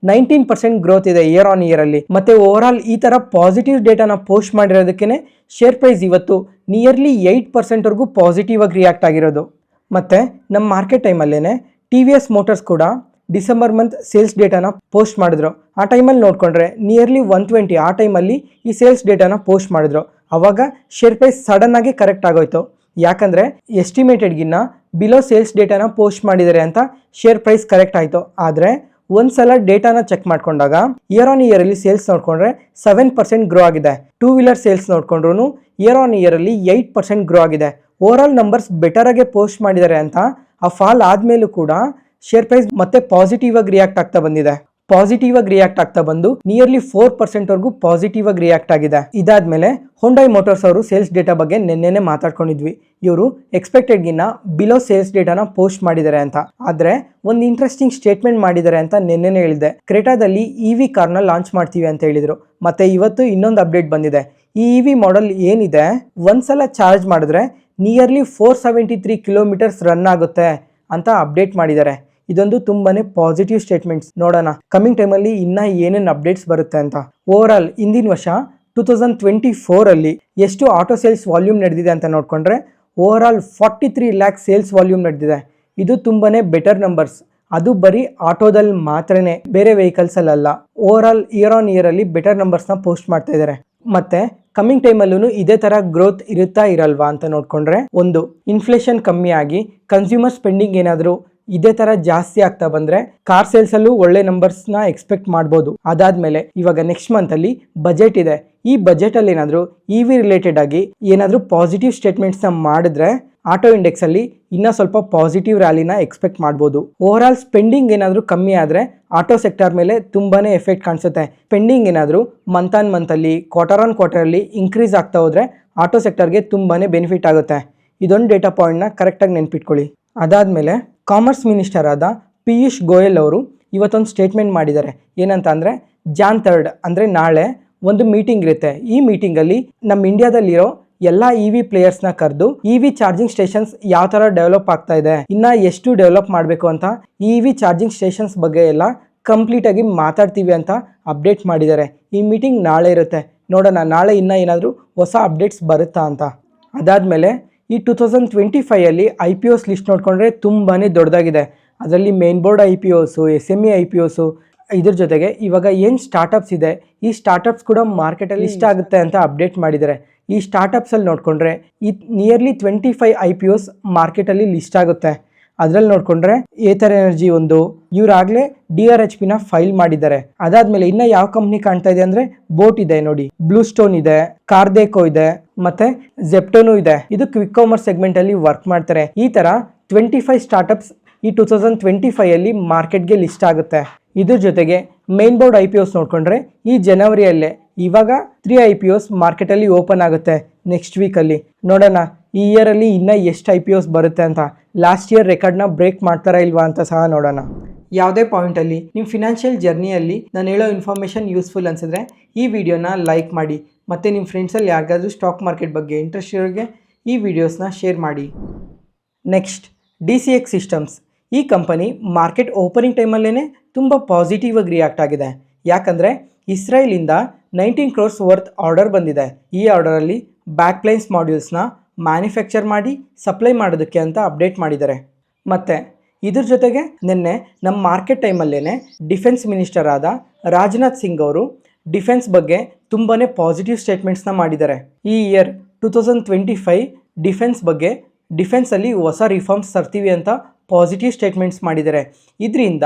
19% ಗ್ರೋತ್ ಇದೆ ಇಯರ್ ಆನ್ ಇಯರ್ ಅಲ್ಲಿ. ಮತ್ತೆ ಓವರ್ ಆಲ್ ಈ ತರ ಪಾಸಿಟಿವ್ ಡೇಟಾನ ಪೋಸ್ಟ್ ಮಾಡಿರೋದಕ್ಕೆ ಶೇರ್ ಪ್ರೈಸ್ ಇವತ್ತು ನಿಯರ್ಲಿ 8% ವರೆಗೂ ಪಾಸಿಟಿವ್ ಆಗಿ ರಿಯಾಕ್ಟ್ ಆಗಿರೋದು. ಮತ್ತೆ ನಮ್ಮ ಮಾರ್ಕೆಟ್ ಟೈಮಲ್ಲೇನೆ TVS ಮೋಟರ್ಸ್ ಕೂಡ ಡಿಸೆಂಬರ್ ಮಂತ್ ಸೇಲ್ಸ್ ಡೇಟಾನ ಪೋಸ್ಟ್ ಮಾಡಿದ್ರು. ಆ ಟೈಮಲ್ಲಿ ನೋಡ್ಕೊಂಡ್ರೆ ನಿಯರ್ಲಿ 120 ಆ ಟೈಮಲ್ಲಿ ಈ ಸೇಲ್ಸ್ ಡೇಟಾನ ಪೋಸ್ಟ್ ಮಾಡಿದ್ರು. ಅವಾಗ ಶೇರ್ ಪ್ರೈಸ್ ಸಡನ್ ಆಗಿ ಕರೆಕ್ಟ್ ಆಗೋಯ್ತು. ಯಾಕಂದ್ರೆ ಎಸ್ಟಿಮೇಟೆಡ್ಗಿನ್ನ ಬಿಲೋ ಸೇಲ್ಸ್ ಡೇಟಾನ ಪೋಸ್ಟ್ ಮಾಡಿದ್ದಾರೆ ಅಂತ ಶೇರ್ ಪ್ರೈಸ್ ಕರೆಕ್ಟ್ ಆಯಿತು. ಆದರೆ ಒಂದ್ಸಲ ಡೇಟಾನ ಚೆಕ್ ಮಾಡ್ಕೊಂಡಾಗ ಇಯರ್ ಆನ್ ಇಯರ್ ಅಲ್ಲಿ ಸೇಲ್ಸ್ ನೋಡ್ಕೊಂಡ್ರೆ 7% ಗ್ರೋ ಆಗಿದೆ. ಟೂ ವೀಲರ್ ಸೇಲ್ಸ್ ನೋಡ್ಕೊಂಡ್ರು ಇಯರ್ ಆನ್ ಇಯರ್ ಅಲ್ಲಿ 8% ಗ್ರೋ ಆಗಿದೆ. ಓವರ್ ಆಲ್ ನಂಬರ್ಸ್ ಬೆಟರ್ ಆಗಿ ಪೋಸ್ಟ್ ಮಾಡಿದ್ದಾರೆ ಅಂತ ಆ ಫಾಲ್ ಆದ್ಮೇಲೂ ಕೂಡ ಶೇರ್ ಪ್ರೈಸ್ ಮತ್ತೆ ಪಾಸಿಟಿವ್ ಆಗಿ ರಿಯಾಕ್ಟ್ ಆಗ್ತಾ ಬಂದು ನಿಯರ್ಲಿ 4% ವರೆಗೂ ಪಾಸಿಟಿವ್ ಆಗಿ ರಿಯಾಕ್ಟ್ ಆಗಿದೆ. ಇದಾದ್ಮೇಲೆ ಹೊಂಡೈ ಮೋಟಾರ್ಸ್ ಅವರು ಸೇಲ್ಸ್ ಡೇಟಾ ಬಗ್ಗೆ ನಿನ್ನೆನೆ ಮಾತಾಡ್ಕೊಂಡಿದ್ವಿ. ಇವರು ಎಕ್ಸ್ಪೆಕ್ಟೆಡ್ ಗಿನ್ನ ಬಿಲೋ ಸೇಲ್ಸ್ ಡೇಟಾನ ಪೋಸ್ಟ್ ಮಾಡಿದ್ದಾರೆ ಅಂತ. ಆದ್ರೆ ಒಂದು ಇಂಟ್ರೆಸ್ಟಿಂಗ್ ಸ್ಟೇಟ್ಮೆಂಟ್ ಮಾಡಿದ್ದಾರೆ ಅಂತ ನಿನ್ನೆನೆ ಹೇಳಿದೆ. ಕ್ರೆಟಾದಲ್ಲಿ ಇವಿ ಕಾರ್ನ ಲಾಂಚ್ ಮಾಡ್ತೀವಿ ಅಂತ ಹೇಳಿದ್ರು. ಮತ್ತೆ ಇವತ್ತು ಇನ್ನೊಂದು ಅಪ್ಡೇಟ್ ಬಂದಿದೆ. ಈ ಇವಿ ಮಾಡೆಲ್ ಏನಿದೆ ಒಂದ್ಸಲ ಚಾರ್ಜ್ ಮಾಡಿದ್ರೆ ನಿಯರ್ಲಿ 473 ಕಿಲೋಮೀಟರ್ಸ್ ರನ್ ಆಗುತ್ತೆ ಅಂತ ಅಪ್ಡೇಟ್ ಮಾಡಿದ್ದಾರೆ. ಇದೊಂದು ತುಂಬಾನೇ ಪಾಸಿಟಿವ್ ಸ್ಟೇಟ್ಮೆಂಟ್ಸ್. ನೋಡೋಣ ಕಮಿಂಗ್ ಟೈಮಲ್ಲಿ ಇನ್ನ ಏನೇನು ಅಪ್ಡೇಟ್ಸ್ ಬರುತ್ತೆ ಅಂತ. ಓವರ್ ಆಲ್ ಇಂದಿನ ವರ್ಷ 2024 ಅಲ್ಲಿ ಎಷ್ಟು ಆಟೋ ಸೇಲ್ಸ್ ವಾಲ್ಯೂಮ್ ನಡೆದಿದೆ ಅಂತ ನೋಡ್ಕೊಂಡ್ರೆ over all 43 lac sales volume ನಡೆದಿದೆ. ಇದು ತುಂಬಾನೇ ಬೆಟರ್ ನಂಬರ್ಸ್. ಅದು ಬರೀ ಆಟೋದಲ್ಲಿ ಮಾತ್ರನೇ, ಬೇರೆ ವೆಹಿಕಲ್ಸ್ ಅಲ್ಲ. Over all year on year ಅಲ್ಲಿ ಬೆಟರ್ ನಂಬರ್ಸ್ನ ಪೋಸ್ಟ್ ಮಾಡ್ತಾ ಇದ್ದಾರೆ. ಮತ್ತೆ ಕಮಿಂಗ್ ಟೈಮಲ್ಲೂ ಇದೇ ತರ ಗ್ರೋತ್ ಇರುತ್ತಾ ಇರಲ್ವಾ ಅಂತ ನೋಡ್ಕೊಂಡ್ರೆ, ಒಂದು ಇನ್ಫ್ಲೇಷನ್ ಕಮ್ಮಿ ಆಗಿ ಕನ್ಸ್ಯೂಮರ್ ಸ್ಪೆಂಡಿಂಗ್ ಏನಾದರೂ ಇದೇ ತರ ಜಾಸ್ತಿ ಆಗ್ತಾ ಬಂದ್ರೆ ಕಾರ್ ಸೇಲ್ಸ್ ಅಲ್ಲೂ ಒಳ್ಳೆ ನಂಬರ್ಸ್ ನ ಎಕ್ಸ್ಪೆಕ್ಟ್ ಮಾಡಬಹುದು. ಅದಾದ್ಮೇಲೆ ಇವಾಗ ನೆಕ್ಸ್ಟ್ ಮಂತ್ ಅಲ್ಲಿ ಬಜೆಟ್ ಇದೆ. ಈ ಬಜೆಟ್ ಅಲ್ಲಿ ಏನಾದ್ರು ಇವಿ ರಿಲೇಟೆಡ್ ಆಗಿ ಏನಾದ್ರು ಪಾಸಿಟಿವ್ ಸ್ಟೇಟ್ಮೆಂಟ್ಸ್ ನ ಮಾಡಿದ್ರೆ ಆಟೋ ಇಂಡೆಕ್ಸ್ ಅಲ್ಲಿ ಇನ್ನ ಸ್ವಲ್ಪ ಪಾಸಿಟಿವ್ ರ್ಯಾಲಿನ ಎಕ್ಸ್ಪೆಕ್ಟ್ ಮಾಡಬಹುದು. ಓವರ್ ಆಲ್ ಸ್ಪೆಂಡಿಂಗ್ ಏನಾದ್ರು ಕಮ್ಮಿ ಆದ್ರೆ ಆಟೋ ಸೆಕ್ಟರ್ ಮೇಲೆ ತುಂಬಾನೇ ಎಫೆಕ್ಟ್ ಕಾಣಿಸುತ್ತೆ. ಸ್ಪೆಂಡಿಂಗ್ ಏನಾದ್ರು ಮಂತ್ ಆನ್ ಮಂತ್ ಅಲ್ಲಿ ಕ್ವಾರ್ಟರ್ ಆನ್ ಕ್ವಾರ್ಟರ್ ಅಲ್ಲಿ ಇನ್ಕ್ರೀಸ್ ಆಗ್ತಾ ಹೋದ್ರೆ ಆಟೋ ಸೆಕ್ಟರ್ಗೆ ತುಂಬಾನೇ ಬೆನಿಫಿಟ್ ಆಗುತ್ತೆ. ಇದೊಂದು ಡೇಟಾ ಪಾಯಿಂಟ್ ನ ಕರೆಕ್ಟ್ ಆಗಿ ನೆನ್ಪಿಟ್ಕೊಳ್ಳಿ. ಅದಾದ್ಮೇಲೆ ಕಾಮರ್ಸ್ ಮಿನಿಸ್ಟರ್ ಆದ ಪಿಯೂಷ್ ಗೋಯಲ್ ಅವರು ಇವತ್ತೊಂದು ಸ್ಟೇಟ್ಮೆಂಟ್ ಮಾಡಿದ್ದಾರೆ. ಏನಂತ ಅಂದರೆ Jan 3 ಅಂದರೆ ನಾಳೆ ಒಂದು ಮೀಟಿಂಗ್ ಇರುತ್ತೆ. ಈ ಮೀಟಿಂಗಲ್ಲಿ ನಮ್ಮ ಇಂಡಿಯಾದಲ್ಲಿರೋ ಎಲ್ಲ ಇವಿ ಪ್ಲೇಯರ್ಸ್ನ ಕರೆದು ಇವಿ ಚಾರ್ಜಿಂಗ್ ಸ್ಟೇಷನ್ಸ್ ಯಾವ ಥರ ಡೆವಲಪ್ ಆಗ್ತಾ ಇದೆ, ಇನ್ನು ಎಷ್ಟು ಡೆವಲಪ್ ಮಾಡಬೇಕು ಅಂತ ಇವಿ ಚಾರ್ಜಿಂಗ್ ಸ್ಟೇಷನ್ಸ್ ಬಗ್ಗೆ ಎಲ್ಲ ಕಂಪ್ಲೀಟಾಗಿ ಮಾತಾಡ್ತೀವಿ ಅಂತ ಅಪ್ಡೇಟ್ ಮಾಡಿದ್ದಾರೆ. ಈ ಮೀಟಿಂಗ್ ನಾಳೆ ಇರುತ್ತೆ. ನೋಡೋಣ ನಾಳೆ ಇನ್ನೂ ಏನಾದರೂ ಹೊಸ ಅಪ್ಡೇಟ್ಸ್ ಬರುತ್ತಾ ಅಂತ. ಅದಾದಮೇಲೆ ಈ 2025 ಅಲ್ಲಿ IPOs ಲಿಸ್ಟ್ ನೋಡಿಕೊಂಡ್ರೆ ತುಂಬಾ ದೊಡ್ಡದಾಗಿದೆ. ಅದರಲ್ಲಿ ಮೇನ್ ಬೋರ್ಡ್ IPOಸು, SME IPOಸು, ಇದ್ರ ಜೊತೆಗೆ ಇವಾಗ ಏನು ಸ್ಟಾರ್ಟಪ್ಸ್ ಇದೆ ಈ ಸ್ಟಾರ್ಟಪ್ಸ್ ಕೂಡ ಮಾರ್ಕೆಟಲ್ಲಿ ಲಿಸ್ಟ್ ಆಗುತ್ತೆ ಅಂತ ಅಪ್ಡೇಟ್ ಮಾಡಿದ್ದಾರೆ. ಈ ಸ್ಟಾರ್ಟಪ್ಸಲ್ಲಿ ನೋಡಿಕೊಂಡ್ರೆ ಈ ನಿಯರ್ಲಿ 25 IPOs ಮಾರ್ಕೆಟಲ್ಲಿ ಲಿಸ್ಟ್ ಆಗುತ್ತೆ. ಅದರಲ್ಲಿ ನೋಡಿಕೊಂಡ್ರೆ ಏಥರ್ ಎನರ್ಜಿ ಒಂದು, ಇವರಾಗಲೇ DRHPನ ಫೈಲ್ ಮಾಡಿದ್ದಾರೆ. ಅದಾದಮೇಲೆ ಇನ್ನು ಯಾವ ಕಂಪ್ನಿ ಕಾಣ್ತಾ ಇದೆ ಅಂದರೆ ಬೋಟ್ ಇದೆ ನೋಡಿ, ಬ್ಲೂ ಸ್ಟೋನ್ ಇದೆ, ಕಾರ್ದೇಕೋ ಇದೆ, ಮತ್ತೆ ಜೆಪ್ಟೋನು ಇದೆ. ಇದು ಕ್ವಿಕ್ ಕಾಮರ್ಸ್ ಸೆಗ್ಮೆಂಟಲ್ಲಿ ವರ್ಕ್ ಮಾಡ್ತಾರೆ. ಈ ಥರ 25 ಸ್ಟಾರ್ಟಪ್ಸ್ ಈ 2025 ಅಲ್ಲಿ ಮಾರ್ಕೆಟ್ಗೆ ಲಿಸ್ಟ್ ಆಗುತ್ತೆ. ಇದ್ರ ಜೊತೆಗೆ ಮೇನ್ ಬೋರ್ಡ್ IPOs ನೋಡಿಕೊಂಡ್ರೆ ಈ ಜನವರಿಯಲ್ಲೇ ಇವಾಗ 3 IPOs ಮಾರ್ಕೆಟಲ್ಲಿ ಓಪನ್ ಆಗುತ್ತೆ ನೆಕ್ಸ್ಟ್ ವೀಕಲ್ಲಿ. ನೋಡೋಣ ಈ ಇಯರಲ್ಲಿ ಇನ್ನೂ ಎಷ್ಟು IPOs ಬರುತ್ತೆ ಅಂತ. ಲಾಸ್ಟ್ ಇಯರ್ ರೆಕಾರ್ಡ್ನ ಬ್ರೇಕ್ ಮಾಡ್ತಾರಾ ಇಲ್ವಾ ಅಂತ ಸಹ ನೋಡೋಣ. ಯಾವುದೇ ಪಾಯಿಂಟಲ್ಲಿ ನಿಮ್ಮ ಫಿನಾನ್ಷಿಯಲ್ ಜರ್ನಿಯಲ್ಲಿ ನಾನು ಹೇಳೋ ಇನ್ಫಾರ್ಮೇಷನ್ ಯೂಸ್ಫುಲ್ ಅನಿಸಿದ್ರೆ ಈ ವಿಡಿಯೋನ ಲೈಕ್ ಮಾಡಿ. ಮತ್ತು ನಿಮ್ಮ ಫ್ರೆಂಡ್ಸಲ್ಲಿ ಯಾರಿಗಾದ್ರೂ ಸ್ಟಾಕ್ ಮಾರ್ಕೆಟ್ ಬಗ್ಗೆ ಇಂಟ್ರೆಸ್ಟ್ ಇರೋರಿಗೆ ಈ ವಿಡಿಯೋಸ್ನ ಶೇರ್ ಮಾಡಿ. Next DCX systems. ಈ ಕಂಪನಿ ಮಾರ್ಕೆಟ್ ಓಪನಿಂಗ್ ಟೈಮಲ್ಲೇ ತುಂಬ ಪಾಸಿಟಿವ್ ಆಗಿ ರಿಯಾಕ್ಟ್ ಆಗಿದೆ. ಯಾಕಂದರೆ ಇಸ್ರೇಲಿಂದ 19 crores ವರ್ತ್ ಆರ್ಡರ್ ಬಂದಿದೆ. ಈ ಆರ್ಡರಲ್ಲಿ ಬ್ಯಾಕ್ಪ್ಲೈನ್ಸ್ ಮಾಡ್ಯೂಲ್ಸ್ನ ಮ್ಯಾನುಫ್ಯಾಕ್ಚರ್ ಮಾಡಿ ಸಪ್ಲೈ ಮಾಡೋದಕ್ಕೆ ಅಂತ ಅಪ್ಡೇಟ್ ಮಾಡಿದ್ದಾರೆ. ಮತ್ತು ಇದ್ರ ಜೊತೆಗೆ ನಿನ್ನೆ ನಮ್ಮ ಮಾರ್ಕೆಟ್ ಟೈಮಲ್ಲೇ ಡಿಫೆನ್ಸ್ ಮಿನಿಸ್ಟರ್ ಆದ ರಾಜನಾಥ್ ಸಿಂಗ್ ಅವರು ಡಿಫೆನ್ಸ್ ಬಗ್ಗೆ ತುಂಬಾ ಪಾಸಿಟಿವ್ ಸ್ಟೇಟ್ಮೆಂಟ್ಸ್ನ ಮಾಡಿದ್ದಾರೆ. ಈ ಇಯರ್ 2025 ಡಿಫೆನ್ಸ್ ಬಗ್ಗೆ ಡಿಫೆನ್ಸಲ್ಲಿ ಹೊಸ ರಿಫಾರ್ಮ್ಸ್ ತರ್ತೀವಿ ಅಂತ ಪಾಸಿಟಿವ್ ಸ್ಟೇಟ್ಮೆಂಟ್ಸ್ ಮಾಡಿದ್ದಾರೆ. ಇದರಿಂದ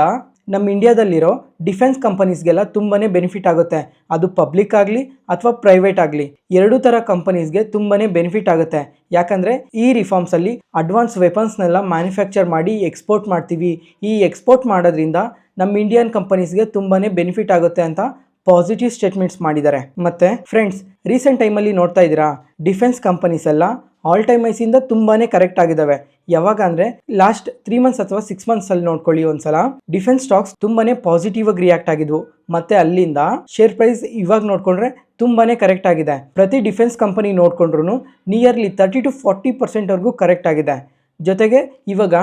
ನಮ್ಮ ಇಂಡಿಯಾದಲ್ಲಿರೋ ಡಿಫೆನ್ಸ್ ಕಂಪನೀಸ್ಗೆಲ್ಲ ತುಂಬಾ ಬೆನಿಫಿಟ್ ಆಗುತ್ತೆ. ಅದು ಪಬ್ಲಿಕ್ ಆಗಲಿ ಅಥವಾ ಪ್ರೈವೇಟ್ ಆಗಲಿ, ಎರಡೂ ಥರ ಕಂಪನೀಸ್ಗೆ ತುಂಬಾ ಬೆನಿಫಿಟ್ ಆಗುತ್ತೆ. ಯಾಕಂದರೆ ಈ ರಿಫಾರ್ಮ್ಸಲ್ಲಿ ಅಡ್ವಾನ್ಸ್ ವೆಪನ್ಸ್ನೆಲ್ಲ ಮ್ಯಾನುಫ್ಯಾಕ್ಚರ್ ಮಾಡಿ ಎಕ್ಸ್ಪೋರ್ಟ್ ಮಾಡ್ತೀವಿ. ಈ ಎಕ್ಸ್ಪೋರ್ಟ್ ಮಾಡೋದ್ರಿಂದ ನಮ್ಮ ಇಂಡಿಯನ್ ಕಂಪನೀಸ್ಗೆ ತುಂಬಾ ಬೆನಿಫಿಟ್ ಆಗುತ್ತೆ ಅಂತ ಪಾಸಿಟಿವ್ ಸ್ಟೇಟ್ಮೆಂಟ್ಸ್ ಮಾಡಿದ್ದಾರೆ. ಮತ್ತು ಫ್ರೆಂಡ್ಸ್, ರೀಸೆಂಟ್ ಟೈಮಲ್ಲಿ ನೋಡ್ತಾ ಇದ್ದೀರಾ ಡಿಫೆನ್ಸ್ ಕಂಪನೀಸ್ ಎಲ್ಲ ಆಲ್ ಟೈಮ್ ಐಸಿಂದ ತುಂಬಾ ಕರೆಕ್ಟ್ ಆಗಿದ್ದಾವೆ. ಯಾವಾಗ ಅಂದರೆ ಲಾಸ್ಟ್ 3 months ಅಥವಾ 6 months ಅಲ್ಲಿ ನೋಡ್ಕೊಳ್ಳಿ ಒಂದ್ಸಲ ಡಿಫೆನ್ಸ್ ಸ್ಟಾಕ್ಸ್ ತುಂಬಾ ಪಾಸಿಟಿವ್ ಆಗಿ ರಿಯಾಕ್ಟ್ ಆಗಿದ್ವು. ಮತ್ತು ಅಲ್ಲಿಂದ ಶೇರ್ ಪ್ರೈಸ್ ಇವಾಗ ನೋಡಿಕೊಂಡ್ರೆ ತುಂಬಾ ಕರೆಕ್ಟ್ ಆಗಿದೆ. ಪ್ರತಿ ಡಿಫೆನ್ಸ್ ಕಂಪನಿ ನೋಡಿಕೊಂಡ್ರು ನಿಯರ್ಲಿ 30 to 40% ವರೆಗೂ ಕರೆಕ್ಟ್ ಆಗಿದೆ. ಜೊತೆಗೆ ಇವಾಗ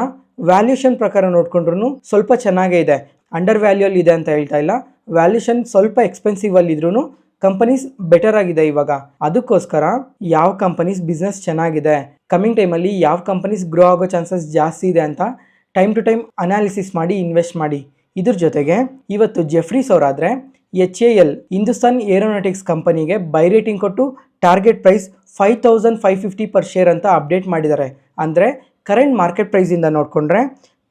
ವ್ಯಾಲ್ಯೂಷನ್ ಪ್ರಕಾರ ನೋಡಿಕೊಂಡ್ರು ಸ್ವಲ್ಪ ಚೆನ್ನಾಗೇ ಇದೆ. ಅಂಡರ್ ವ್ಯಾಲ್ಯೂಲ್ಲಿ ಇದೆ ಅಂತ ಹೇಳ್ತಾ ಇಲ್ಲ, ವ್ಯಾಲ್ಯೂಷನ್ ಸ್ವಲ್ಪ ಎಕ್ಸ್ಪೆನ್ಸಿವ್ ಅಲ್ಲಿದ್ರೂ ಕಂಪನೀಸ್ ಬೆಟರ್ ಆಗಿದೆ ಇವಾಗ. ಅದಕ್ಕೋಸ್ಕರ ಯಾವ ಕಂಪನೀಸ್ ಬಿಸ್ನೆಸ್ ಚೆನ್ನಾಗಿದೆ, ಕಮಿಂಗ್ ಟೈಮಲ್ಲಿ ಯಾವ ಕಂಪನೀಸ್ ಗ್ರೋ ಆಗೋ ಚಾನ್ಸಸ್ ಜಾಸ್ತಿ ಇದೆ ಅಂತ ಟೈಮ್ ಟು ಟೈಮ್ ಅನಾಲಿಸಿಸ್ ಮಾಡಿ ಇನ್ವೆಸ್ಟ್ ಮಾಡಿ. ಇದ್ರ ಜೊತೆಗೆ ಇವತ್ತು ಜೆಫ್ರೀಸ್ ಅವರಾದರೆ HAL ಹಿಂದೂಸ್ತಾನ್ ಏರೋನಾಟಿಕ್ಸ್ ಕಂಪನಿಗೆ ಬೈ ರೇಟಿಂಗ್ ಕೊಟ್ಟು ಟಾರ್ಗೆಟ್ ಪ್ರೈಸ್ 5550 per share ಅಂತ ಅಪ್ಡೇಟ್ ಮಾಡಿದ್ದಾರೆ. ಅಂದರೆ ಕರೆಂಟ್ ಮಾರ್ಕೆಟ್ ಪ್ರೈಸಿಂದ ನೋಡಿಕೊಂಡ್ರೆ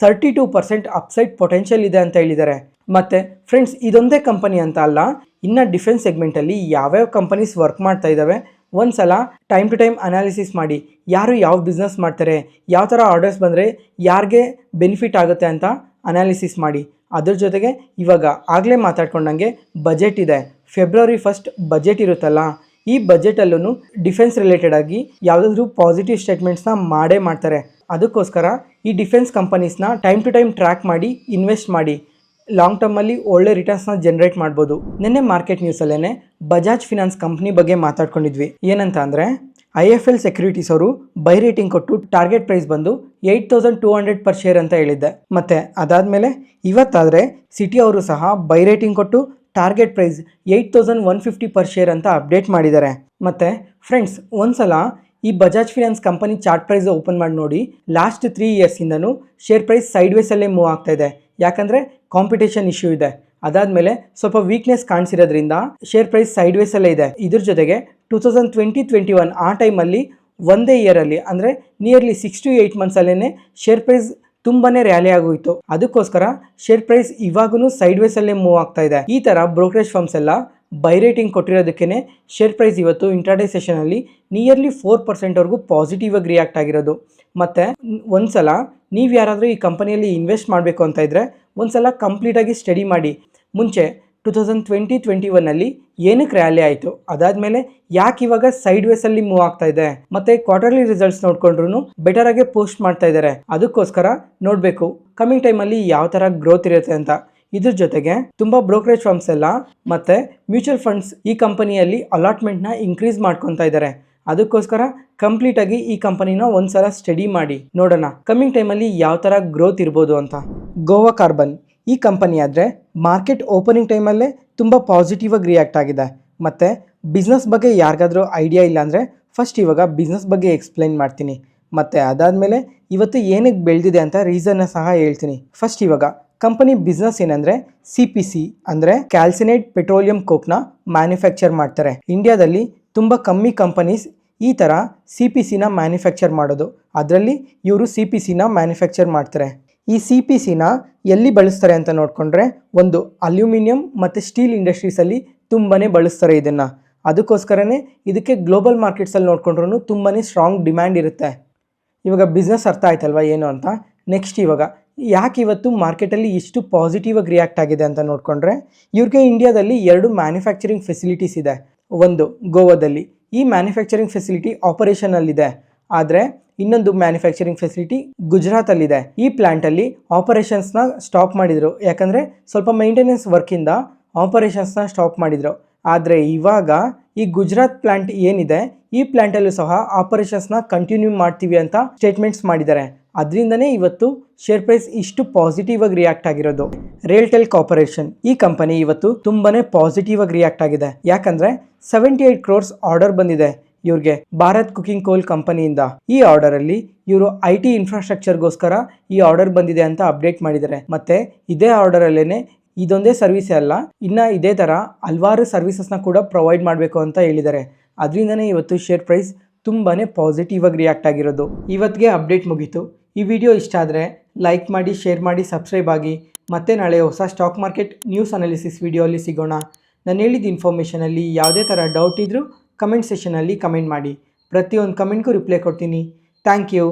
32% ಅಪ್ಸೈಡ್ ಪೊಟೆನ್ಷಿಯಲ್ ಇದೆ ಅಂತ ಹೇಳಿದ್ದಾರೆ. ಮತ್ತು ಫ್ರೆಂಡ್ಸ್ ಇದೊಂದೇ ಕಂಪನಿ ಅಂತ ಅಲ್ಲ, ಇನ್ನು ಡಿಫೆನ್ಸ್ ಸೆಗ್ಮೆಂಟಲ್ಲಿ ಯಾವ್ಯಾವ ಕಂಪನೀಸ್ ವರ್ಕ್ ಮಾಡ್ತಾ ಇದ್ದಾವೆ ಒಂದು ಸಲ ಟೈಮ್ ಟು ಟೈಮ್ ಅನಾಲಿಸಿಸ್ ಮಾಡಿ, ಯಾರು ಯಾವ ಬಿಸ್ನೆಸ್ ಮಾಡ್ತಾರೆ, ಯಾವ ಥರ ಆರ್ಡರ್ಸ್ ಬಂದರೆ ಯಾರಿಗೆ ಬೆನಿಫಿಟ್ ಆಗುತ್ತೆ ಅಂತ ಅನಾಲಿಸಿಸ್ ಮಾಡಿ. ಅದ್ರ ಜೊತೆಗೆ ಇವಾಗ ಆಗಲೇ ಮಾತಾಡ್ಕೊಂಡಂಗೆ ಬಜೆಟ್ ಇದೆ, ಫೆಬ್ರವರಿ 1 ಬಜೆಟ್ ಇರುತ್ತಲ್ಲ, ಈ ಬಜೆಟಲ್ಲೂ ಡಿಫೆನ್ಸ್ ರಿಲೇಟೆಡ್ ಆಗಿ ಯಾವುದಾದ್ರೂ ಪಾಸಿಟಿವ್ ಸ್ಟೇಟ್ಮೆಂಟ್ಸ್ನ ಮಾಡೇ ಮಾಡ್ತಾರೆ. ಅದಕ್ಕೋಸ್ಕರ ಈ ಡಿಫೆನ್ಸ್ ಕಂಪನೀಸ್ನ ಟೈಮ್ ಟು ಟೈಮ್ ಟ್ರ್ಯಾಕ್ ಮಾಡಿ ಇನ್ವೆಸ್ಟ್ ಮಾಡಿ, ಲಾಂಗ್ ಟರ್ಮಲ್ಲಿ ಒಳ್ಳೆ ರಿಟರ್ನ್ಸ್ನ ಜನರೇಟ್ ಮಾಡ್ಬೋದು. ನಿನ್ನೆ ಮಾರ್ಕೆಟ್ ನ್ಯೂಸಲ್ಲೇ ಬಜಾಜ್ ಫಿನಾನ್ಸ್ ಕಂಪ್ನಿ ಬಗ್ಗೆ ಮಾತಾಡ್ಕೊಂಡಿದ್ವಿ. ಏನಂತ ಅಂದರೆ IIFL ಸೆಕ್ಯೂರಿಟೀಸ್ ಅವರು ಬೈ ರೇಟಿಂಗ್ ಕೊಟ್ಟು ಟಾರ್ಗೆಟ್ ಪ್ರೈಸ್ ಬಂದು 8200 ಪರ್ ಶೇರ್ ಅಂತ ಹೇಳಿದ್ದೆ. ಮತ್ತು ಅದಾದಮೇಲೆ ಇವತ್ತಾದರೆ ಸಿಟಿ ಅವರು ಸಹ ಬೈ ರೇಟಿಂಗ್ ಕೊಟ್ಟು ಟಾರ್ಗೆಟ್ ಪ್ರೈಸ್ 8150 ಪರ್ ಶೇರ್ ಅಂತ ಅಪ್ಡೇಟ್ ಮಾಡಿದ್ದಾರೆ. ಮತ್ತು ಫ್ರೆಂಡ್ಸ್ ಒಂದ್ಸಲ ಈ Bajaj finance company chart price open ಮಾಡಿ ನೋಡಿ, ಲಾಸ್ಟ್ 3 ಇಯರ್ಸಿಂದನೂ ಶೇರ್ ಪ್ರೈಸ್ ಸೈಡ್ ವೇಸಲ್ಲೇ ಮೂವ್ ಆಗ್ತಾ ಇದೆ. ಯಾಕಂದರೆ ಕಾಂಪಿಟೇಷನ್ ಇಶ್ಯೂ ಇದೆ. ಅದಾದಮೇಲೆ ಸ್ವಲ್ಪ ವೀಕ್ನೆಸ್ ಕಾಣಿಸಿರೋದ್ರಿಂದ ಶೇರ್ ಪ್ರೈಸ್ ಸೈಡ್ ವೇಸಲ್ಲೇ ಇದೆ. ಇದ್ರ ಜೊತೆಗೆ 2020-21 ಆ ಟೈಮಲ್ಲಿ ಒಂದೇ ಇಯರಲ್ಲಿ ಅಂದರೆ ನಿಯರ್ಲಿ 6 to 8 ಮಂತ್ಸಲ್ಲೇ ಶೇರ್ ಪ್ರೈಸ್ ತುಂಬಾ ರ್ಯಾಲಿ ಆಗೋಯಿತು. ಅದಕ್ಕೋಸ್ಕರ ಶೇರ್ ಪ್ರೈಸ್ ಇವಾಗೂ ಸೈಡ್ ವೇಸಲ್ಲೇ ಮೂವ್ ಆಗ್ತಾ ಇದೆ. ಈ ಥರ ಬ್ರೋಕರೇಜ್ ಫರ್ಮ್ಸ್ ಎಲ್ಲ ಬೈ ರೇಟಿಂಗ್ ಕೊಟ್ಟಿರೋದಕ್ಕೇ ಶೇರ್ ಪ್ರೈಸ್ ಇವತ್ತು ಇಂಟ್ರಾಡೇ ಸೆಷನಲ್ಲಿ ನಿಯರ್ಲಿ 4%ವರೆಗೂ ಪಾಸಿಟಿವ್ ಆಗಿ ರಿಯಾಕ್ಟ್ ಆಗಿರೋದು. ಮತ್ತು ಒಂದ್ಸಲ ನೀವು ಯಾರಾದರೂ ಈ ಕಂಪನಿಯಲ್ಲಿ ಇನ್ವೆಸ್ಟ್ ಮಾಡಬೇಕು ಅಂತ ಇದ್ದರೆ ಒಂದ್ಸಲ ಕಂಪ್ಲೀಟಾಗಿ ಸ್ಟಡಿ ಮಾಡಿ. ಮುಂಚೆ 2020-21ನಲ್ಲಿ ಏನಕ್ಕೆ ರ್ಯಾಲಿ ಆಯಿತು, ಅದಾದಮೇಲೆ ಯಾಕೆ ಇವಾಗ ಸೈಡ್ ವೇಸಲ್ಲಿ ಮೂವ್ ಆಗ್ತಾ ಇದೆ, ಮತ್ತು ಕ್ವಾರ್ಟರ್ಲಿ ರಿಸಲ್ಟ್ಸ್ ನೋಡ್ಕೊಂಡ್ರು ಬೆಟರಾಗೆ ಪೋಸ್ಟ್ ಮಾಡ್ತಾ ಇದ್ದಾರೆ. ಅದಕ್ಕೋಸ್ಕರ ನೋಡಬೇಕು ಕಮಿಂಗ್ ಟೈಮಲ್ಲಿ ಯಾವ ಥರ ಗ್ರೋತ್ ಇರುತ್ತೆ ಅಂತ. ಇದ್ರ ಜೊತೆಗೆ ತುಂಬ ಬ್ರೋಕರೇಜ್ ಫರ್ಮ್ಸ್ ಎಲ್ಲ ಮತ್ತು ಮ್ಯೂಚುವಲ್ ಫಂಡ್ಸ್ ಈ ಕಂಪನಿಯಲ್ಲಿ ಅಲಾಟ್ಮೆಂಟ್ನ ಇನ್ಕ್ರೀಸ್ ಮಾಡ್ಕೊತಾ ಇದ್ದಾರೆ. ಅದಕ್ಕೋಸ್ಕರ ಕಂಪ್ಲೀಟಾಗಿ ಈ ಕಂಪನಿನ ಒಂದ್ಸಲ ಸ್ಟಡಿ ಮಾಡಿ ನೋಡೋಣ ಕಮಿಂಗ್ ಟೈಮಲ್ಲಿ ಯಾವ ಥರ ಗ್ರೋತ್ ಇರ್ಬೋದು ಅಂತ. ಗೋವಾ ಕಾರ್ಬನ್ ಈ ಕಂಪನಿ ಆದರೆ ಮಾರ್ಕೆಟ್ ಓಪನಿಂಗ್ ಟೈಮಲ್ಲೇ ತುಂಬ ಪಾಸಿಟಿವ್ ಆಗಿ ರಿಯಾಕ್ಟ್ ಆಗಿದೆ. ಮತ್ತು ಬಿಸ್ನೆಸ್ ಬಗ್ಗೆ ಯಾರಿಗಾದ್ರೂ ಐಡಿಯಾ ಇಲ್ಲ ಅಂದರೆ ಫಸ್ಟ್ ಇವಾಗ ಬಿಸ್ನೆಸ್ ಬಗ್ಗೆ ಎಕ್ಸ್ಪ್ಲೈನ್ ಮಾಡ್ತೀನಿ. ಮತ್ತು ಅದಾದಮೇಲೆ ಇವತ್ತು ಏನಕ್ಕೆ ಬೆಳೆದಿದೆ ಅಂತ ರೀಸನ್ನ ಸಹ ಹೇಳ್ತೀನಿ. ಫಸ್ಟ್ ಇವಾಗ ಕಂಪನಿ ಬಿಸ್ನೆಸ್ ಏನಂದರೆ CPC ಅಂದರೆ ಕ್ಯಾಲ್ಸಿನೇಟ್ ಪೆಟ್ರೋಲಿಯಂ ಕೋಕ್ನ ಮ್ಯಾನುಫ್ಯಾಕ್ಚರ್ ಮಾಡ್ತಾರೆ. ಇಂಡಿಯಾದಲ್ಲಿ ತುಂಬ ಕಮ್ಮಿ ಕಂಪನೀಸ್ ಈ ಥರ CPCನ ಮ್ಯಾನುಫ್ಯಾಕ್ಚರ್ ಮಾಡೋದು. ಅದರಲ್ಲಿ ಇವರು CPCನ ಮ್ಯಾನುಫ್ಯಾಕ್ಚರ್ ಮಾಡ್ತಾರೆ. ಈ CPCನ ಎಲ್ಲಿ ಬಳಸ್ತಾರೆ ಅಂತ ನೋಡಿಕೊಂಡ್ರೆ ಒಂದು ಅಲ್ಯೂಮಿನಿಯಂ ಮತ್ತು ಸ್ಟೀಲ್ ಇಂಡಸ್ಟ್ರೀಸಲ್ಲಿ ತುಂಬಾ ಬಳಸ್ತಾರೆ ಇದನ್ನು. ಅದಕ್ಕೋಸ್ಕರನೇ ಇದಕ್ಕೆ ಗ್ಲೋಬಲ್ ಮಾರ್ಕೆಟ್ಸಲ್ಲಿ ನೋಡಿಕೊಂಡ್ರೂ ತುಂಬಾ ಸ್ಟ್ರಾಂಗ್ ಡಿಮ್ಯಾಂಡ್ ಇರುತ್ತೆ. ಇವಾಗ ಬಿಸ್ನೆಸ್ ಅರ್ಥ ಆಯ್ತಲ್ವ ಏನು ಅಂತ. ನೆಕ್ಸ್ಟ್ ಇವಾಗ ಯಾಕೆ ಇವತ್ತು ಮಾರ್ಕೆಟಲ್ಲಿ ಇಷ್ಟು ಪಾಸಿಟಿವ್ ಆಗಿ ರಿಯಾಕ್ಟ್ ಆಗಿದೆ ಅಂತ ನೋಡಿಕೊಂಡ್ರೆ ಇವ್ರಿಗೆ ಇಂಡಿಯಾದಲ್ಲಿ 2 ಮ್ಯಾನುಫ್ಯಾಕ್ಚರಿಂಗ್ ಫೆಸಿಲಿಟೀಸ್ ಇದೆ. ಒಂದು ಗೋವಾದಲ್ಲಿ ಈ ಮ್ಯಾನುಫ್ಯಾಕ್ಚರಿಂಗ್ ಫೆಸಿಲಿಟಿ ಆಪರೇಷನಲ್ಲಿದೆ, ಆದರೆ ಇನ್ನೊಂದು ಮ್ಯಾನುಫ್ಯಾಕ್ಚರಿಂಗ್ ಫೆಸಿಲಿಟಿ ಗುಜರಾತಲ್ಲಿದೆ. ಈ ಪ್ಲ್ಯಾಂಟಲ್ಲಿ ಆಪರೇಷನ್ಸ್ನ ಸ್ಟಾಪ್ ಮಾಡಿದರು, ಯಾಕಂದರೆ ಸ್ವಲ್ಪ ಮೇಂಟೆನೆನ್ಸ್ ವರ್ಕಿಂದ ಆಪರೇಷನ್ಸ್ನ ಸ್ಟಾಪ್ ಮಾಡಿದರು. ಆದರೆ ಇವಾಗ ಈ ಗುಜರಾತ್ ಪ್ಲ್ಯಾಂಟ್ ಏನಿದೆ ಈ ಪ್ಲ್ಯಾಂಟಲ್ಲೂ ಸಹ ಆಪರೇಷನ್ಸ್ನ ಕಂಟಿನ್ಯೂ ಮಾಡ್ತೀವಿ ಅಂತ ಸ್ಟೇಟ್ಮೆಂಟ್ಸ್ ಮಾಡಿದ್ದಾರೆ. ಅದರಿಂದನೇ ಇವತ್ತು ಶೇರ್ ಪ್ರೈಸ್ ಇಷ್ಟು ಪಾಸಿಟಿವ್ ಆಗಿ ರಿಯಾಕ್ಟ್ ಆಗಿರೋದು. ರೇಲ್ಟೆಲ್ ಕಾರ್ಪೊರೇಷನ್ ಈ ಕಂಪನಿ ಇವತ್ತು ತುಂಬಾನೇ ಪಾಸಿಟಿವ್ ಆಗಿ ರಿಯಾಕ್ಟ್ ಆಗಿದೆ. ಯಾಕಂದರೆ 78 crores ಆರ್ಡರ್ ಬಂದಿದೆ ಇವ್ರಿಗೆ ಭಾರತ್ ಕುಕಿಂಗ್ ಕೋಲ್ ಕಂಪನಿಯಿಂದ. ಈ ಆರ್ಡರಲ್ಲಿ ಇವರು IT ಇನ್ಫ್ರಾಸ್ಟ್ರಕ್ಚರ್ಗೋಸ್ಕರ ಈ ಆರ್ಡರ್ ಬಂದಿದೆ ಅಂತ ಅಪ್ಡೇಟ್ ಮಾಡಿದ್ದಾರೆ. ಮತ್ತು ಇದೇ ಆರ್ಡರಲ್ಲೇ ಇದೊಂದೇ ಸರ್ವಿಸೇ ಅಲ್ಲ, ಇನ್ನು ಇದೇ ಥರ ಹಲವಾರು ಸರ್ವಿಸಸ್ನ ಕೂಡ ಪ್ರೊವೈಡ್ ಮಾಡಬೇಕು ಅಂತ ಹೇಳಿದ್ದಾರೆ. ಅದರಿಂದನೇ ಇವತ್ತು ಶೇರ್ ಪ್ರೈಸ್ ತುಂಬಾ ಪಾಸಿಟಿವ್ ಆಗಿ ರಿಯಾಕ್ಟ್ ಆಗಿರೋದು. ಇವತ್ತಿಗೆ ಅಪ್ಡೇಟ್ ಮುಗೀತು. ಈ ವಿಡಿಯೋ ಇಷ್ಟ ಆದರೆ ಲೈಕ್ ಮಾಡಿ, ಶೇರ್ ಮಾಡಿ, ಸಬ್ಸ್ಕ್ರೈಬ್ ಆಗಿ. ಮತ್ತೆ ನಾಳೆ ಹೊಸ stock market news analysis video ಅಲ್ಲಿ ಸಿಗೋಣ. ನಾನು ಹೇಳಿದ ಇನ್ಫಾರ್ಮೇಷನಲ್ಲಿ ಯಾವುದೇ ಥರ ಡೌಟ್ ಇದ್ದರೂ ಕಮೆಂಟ್ ಸೆಷನಲ್ಲಿ ಕಮೆಂಟ್ ಮಾಡಿ. ಪ್ರತಿಯೊಂದು ಕಮೆಂಟ್ಗೂ ರಿಪ್ಲೈ ಕೊಡ್ತೀನಿ. Thank you.